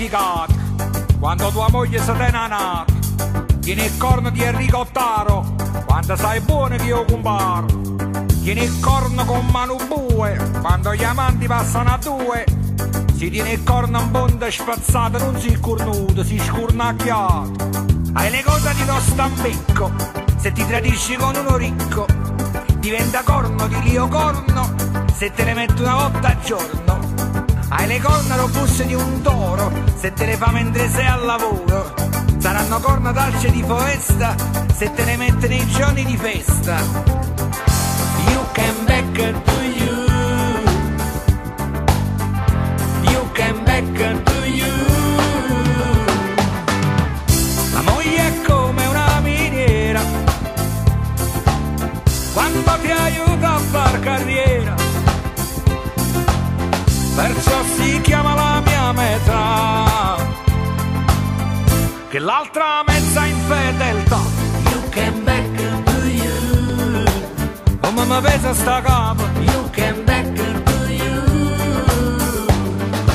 dimenticato quando tua moglie si tiene a nato. Tieni il corno di Enrico Ottaro quando sai buono che io comparo. Tieni il corno con Manu Bue quando gli amanti passano a due. Si tiene il corno in bonda spazzato, non si cornuto, si scurnacchiato. Hai le cose di tuo stambecco, se ti tradisci con uno ricco. Diventa corno di Lio Corno, se te le metti una volta al giorno. Hai le corna robuste di un toro, se te le fa mentre sei al lavoro. Saranno corna d'alce di foresta, se te le metti nei giorni di festa. You can back to you. You can back to you. La moglie è come una miniera, quando ti aiuta a far carriera. Perciò si chiama la mia metà, che l'altra mezza infedeltà. You can back to you. Come mi pesa sta capo. You can back to you.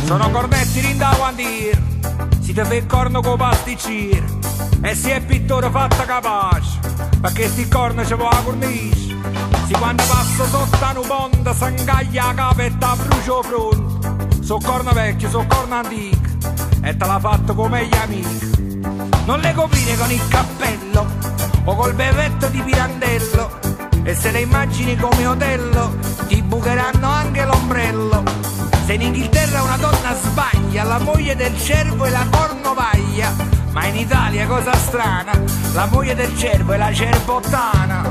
Sono cornetti rinda quandir, si te fa il corno con pasticcire. E si è pittore fatta capace, perché sti corno ci può la cornice. Si quando passo sotto una ponda, s'angaglia la capa e ta brucio fronte. So corno vecchio, so corno antico, e te l'ha fatto come gli amici. Non le coprire con il cappello o col berretto di Pirandello, e se le immagini come Otello ti bucheranno anche l'ombrello. Se in Inghilterra una donna sbaglia, la moglie del cervo è la cornovaglia, ma in Italia, cosa strana, la moglie del cervo è la cerbottana.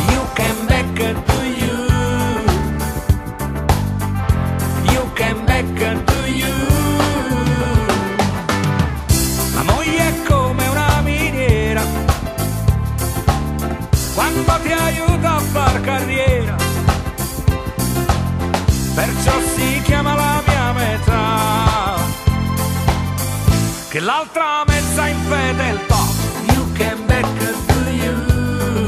You can back to you. You can back to you. La moglie è come una miniera, quando ti aiuta a far carriera. Perciò si chiama la mia metà, che l'altra mezza infedeltà. You can back to you.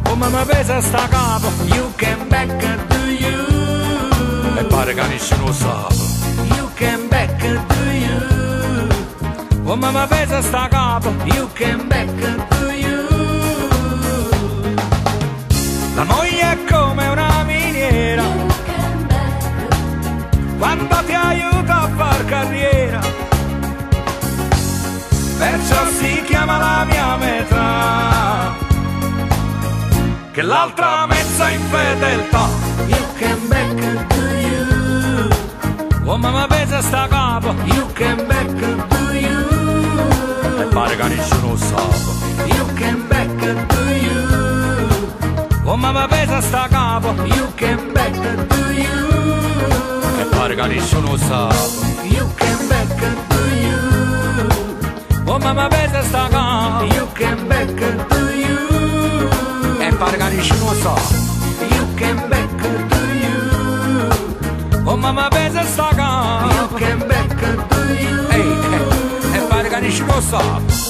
Come mi pesa sta capo. You can back to you. E pare che nessuno sa. You can back to you. Come mi pesa sta capo. You can back to you. La moglie è come una miniera, quando ti aiuta a far carriera. Perciò si chiama la mia metà, che l'altra mezza infedeltà. You can back to you. Come mi pesa sta capo. You can back to you. E pare che nessuno sa. You can back to you. Come mi pesa sta capo. You can back to you. E pare che nessuno sa. You can back to you. Come mi pesa sta capo. You can back to you. E pare che nessuno sa. You can back to you. Come mi pesa sta capo. You can back to you. E pare che nessuno sa.